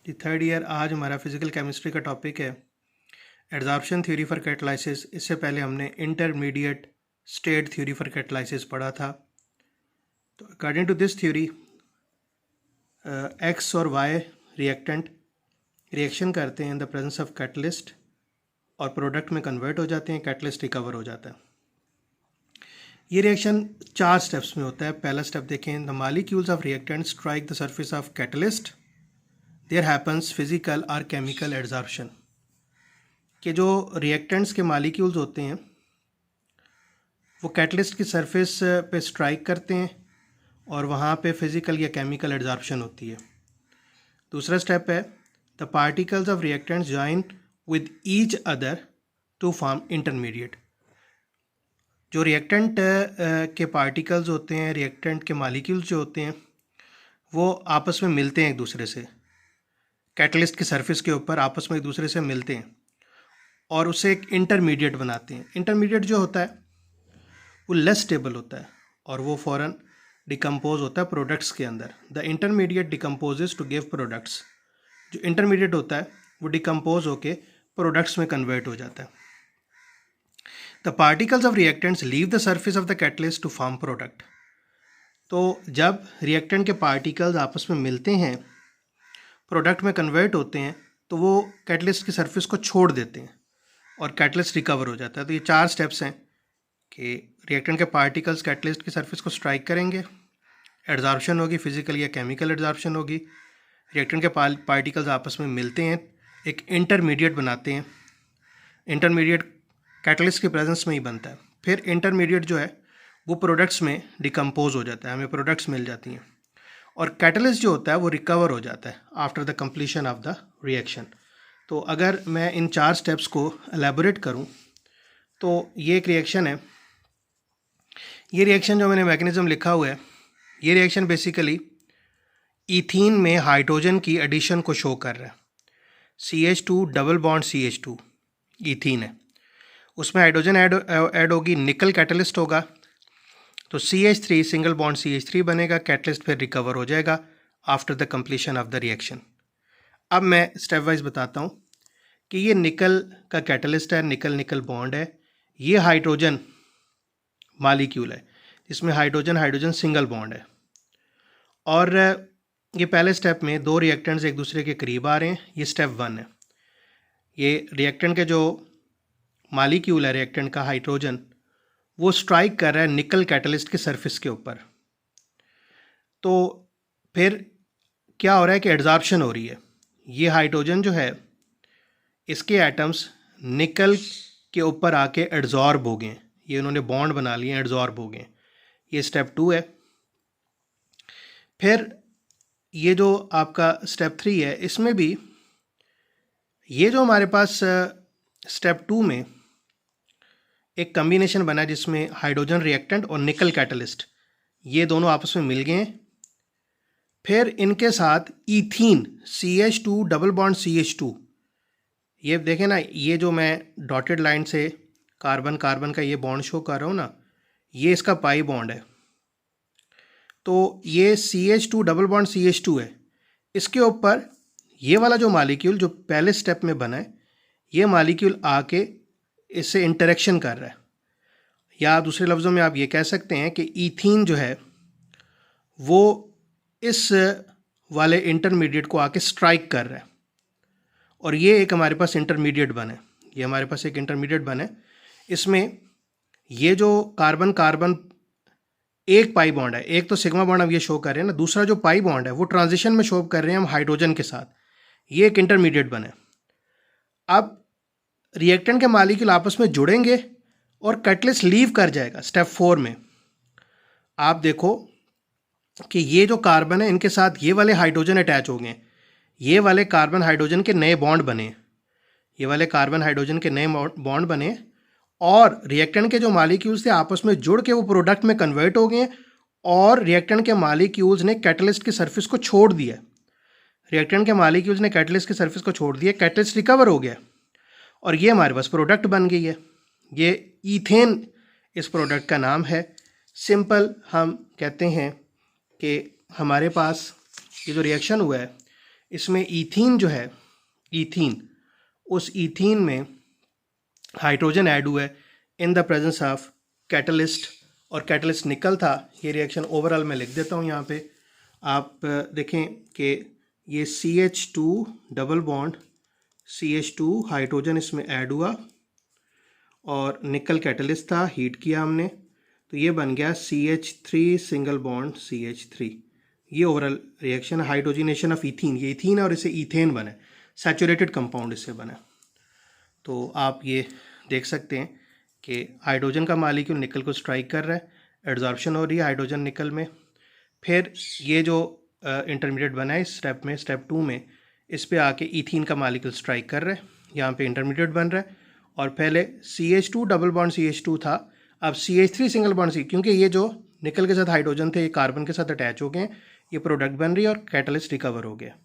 जी third year आज हमारा physical chemistry का टॉपिक है एडजॉर्प्शन थ्योरी फॉर कैटालिसिस। इससे पहले हमने intermediate state theory for catalysis पढ़ा था। तो according to this theory X और वाई रिएक्टेंट रिएक्शन करते हैं in the presence of catalyst और प्रोडक्ट में कन्वर्ट हो जाते हैं, कैटलिस्ट रिकवर हो जाता है। ये रिएक्शन 4 स्टेप्स में होता है। पहला स्टेप देखें, the molecules of reactant strike the surface of catalyst, there happens physical और केमिकल एडजॉर्प्शन। कि जो रिएक्टेंट्स के मॉलिक्यूल्स होते हैं वो कैटलिस्ट की सरफेस पे स्ट्राइक करते हैं और वहाँ पे फिजिकल या केमिकल एडजॉर्प्शन होती है। दूसरा स्टेप है, the particles of reactants join with each other to form intermediate. जो रिएक्टेंट के पार्टिकल्स होते हैं, रिएक्टेंट के मॉलिक्यूल्स जो होते हैं वो आपस में मिलते हैं एक दूसरे से, कैटलिस्ट की सरफेस के ऊपर आपस में एक दूसरे से मिलते हैं और उसे एक इंटरमीडिएट बनाते हैं। इंटरमीडिएट जो होता है वो लेस स्टेबल होता है और वो फ़ौरन डिकम्पोज होता है प्रोडक्ट्स के अंदर। The intermediate decomposes to give products. जो इंटरमीडिएट होता है वो डिकम्पोज होके प्रोडक्ट्स में कन्वर्ट हो जाता है। The particles of reactants leave the surface of the catalyst to form product. तो जब रिएक्टेंट के पार्टिकल्स आपस में मिलते हैं, प्रोडक्ट में कन्वर्ट होते हैं, तो वो कैटलिस्ट की सरफेस को छोड़ देते हैं और कैटलिस्ट रिकवर हो जाता है। तो ये 4 स्टेप्स हैं कि रिएक्टेंट के पार्टिकल्स कैटलिस्ट की सरफेस को स्ट्राइक करेंगे, एडजॉर्प्शन होगी, फिजिकल या केमिकल एडजॉर्प्शन होगी, रिएक्टेंट के पार्टिकल्स आपस में मिलते हैं, एक इंटरमीडिएट बनाते हैं। इंटरमीडिएट कैटलिस्ट की प्रेजेंस में ही बनता है। फिर इंटरमीडिएट जो है वो प्रोडक्ट्स में डिकम्पोज हो जाता है, हमें प्रोडक्ट्स मिल जाती हैं और कैटलिस्ट जो होता है वो रिकवर हो जाता है after the completion of the reaction. तो अगर मैं इन 4 स्टेप्स को एलैबोरेट करूं तो ये एक रिएक्शन है। ये रिएक्शन जो मैंने मैकेनिज्म लिखा हुआ है, ये रिएक्शन बेसिकली ईथीन में हाइड्रोजन की एडिशन को शो कर रहा है। CH2 double bond CH2 ethene है, उसमें हाइड्रोजन ऐड होगी, निकल कैटलिस्ट होगा, तो CH3 सिंगल बॉन्ड CH3 बनेगा, कैटलिस्ट फिर रिकवर हो जाएगा after the completion of the reaction. अब मैं स्टेप वाइज बताता हूँ कि ये निकल का कैटलिस्ट है, निकल निकल बॉन्ड है, ये हाइड्रोजन मॉलिक्यूल है जिसमें हाइड्रोजन हाइड्रोजन सिंगल बॉन्ड है और ये पहले स्टेप में 2 रिएक्टेंट्स एक दूसरे के करीब आ रहे हैं, ये स्टेप 1 है। ये रिएक्टेंट के जो मॉलिक्यूल है रिएक्टेंट का हाइड्रोजन, वो स्ट्राइक कर रहा है निकल कैटलिस्ट के सरफेस के ऊपर। तो फिर क्या हो रहा है कि एडजॉर्प्शन हो रही है। ये हाइड्रोजन जो है इसके एटम्स निकल के ऊपर आके एडजॉर्ब हो गए, ये उन्होंने बॉन्ड बना लिए, एडजॉर्ब हो गए। ये स्टेप 2 है। फिर ये जो आपका स्टेप 3 है, इसमें भी ये जो हमारे पास स्टेप 2 में एक कम्बिनेशन बना जिसमें हाइड्रोजन रिएक्टेंट और निकल कैटलिस्ट ये दोनों आपस में मिल गए हैं। फिर इनके साथ ethene CH2 double bond CH2, ये देखें ना, ये जो मैं डॉटेड लाइन से कार्बन कार्बन का ये बॉन्ड शो कर रहा हूँ ना, ये इसका पाई बॉन्ड है। तो ये CH2 डबल बॉन्ड CH2 है, इसके ऊपर ये वाला जो मॉलिक्यूल जो पहले स्टेप में बना है, ये मॉलिक्यूल आके इससे इंटरेक्शन कर रहा है। या दूसरे लफ्ज़ों में आप ये कह सकते हैं कि ईथीन जो है वो इस वाले इंटरमीडिएट को आके स्ट्राइक कर रहा है और ये एक हमारे पास इंटरमीडिएट बना है। ये हमारे पास एक इंटरमीडिएट बना है, इसमें ये जो कार्बन कार्बन एक पाई बॉन्ड है, एक तो सिग्मा बॉन्ड अब ये शो कर रहे हैं ना, दूसरा जो पाई बॉन्ड है वो ट्रांजिशन में शो कर रहे हैं हम हाइड्रोजन के साथ, ये एक इंटरमीडिएट बना है। अब रिएक्टेंट के मॉलिक्यूल आपस में जुड़ेंगे और कैटलिस्ट लीव कर जाएगा। स्टेप 4 में आप देखो कि ये जो कार्बन है इनके साथ ये वाले हाइड्रोजन अटैच हो गए, ये वाले कार्बन हाइड्रोजन के नए बॉन्ड बने, ये वाले कार्बन हाइड्रोजन के नए बॉन्ड बने और रिएक्टेंट के जो मॉलिक्यूल्स थे आपस में जुड़ के वो प्रोडक्ट में कन्वर्ट हो गए और रिएक्टेंट के मॉलिक्यूल्स ने कैटलिस्ट की सरफेस को छोड़ दिया। रिएक्टेंट के मॉलिक्यूल्स ने कैटलिस्ट की सरफेस को छोड़ दिया, कैटलिस्ट रिकवर हो गया और ये हमारे पास प्रोडक्ट बन गई है। ये ईथेन इस प्रोडक्ट का नाम है। सिंपल हम कहते हैं कि हमारे पास ये जो रिएक्शन हुआ है इसमें ईथीन जो है, ईथीन, उस ईथीन में हाइड्रोजन ऐड हुआ है इन द प्रेजेंस ऑफ कैटलिस्ट, और कैटलिस्ट निकल था। ये रिएक्शन ओवरऑल मैं लिख देता हूँ यहाँ पे, आप देखें कि ये CH2 double bond CH2 hydrogen इसमें ऐड हुआ और निकल कैटलिस्ट था, हीट किया हमने, तो ये बन गया CH3 सिंगल बॉन्ड CH3। ये overall reaction hydrogenation of ethene, ये इथीन और इसे ईथेन बने, सैचुरेटेड कंपाउंड इससे बने। तो आप ये देख सकते हैं कि हाइड्रोजन का मॉलिक्यूल निकल को स्ट्राइक कर रहा है, एड्जॉर्प्शन हो रही है हाइड्रोजन निकल में। फिर ये जो इंटरमीडिएट बना है इस स्टेप में, स्टेप 2 में, इस पे आके इथीन का मॉलिक्यूल स्ट्राइक कर रहा है, यहाँ पे इंटरमीडिएट बन रहा है। और पहले CH2 डबल बॉन्ड CH2 था, अब CH3 सिंगल बॉन्ड C, क्योंकि ये जो निकल के साथ हाइड्रोजन थे ये कार्बन के साथ अटैच हो गए हैं, ये प्रोडक्ट बन रही है और कैटलिस्ट रिकवर हो गया।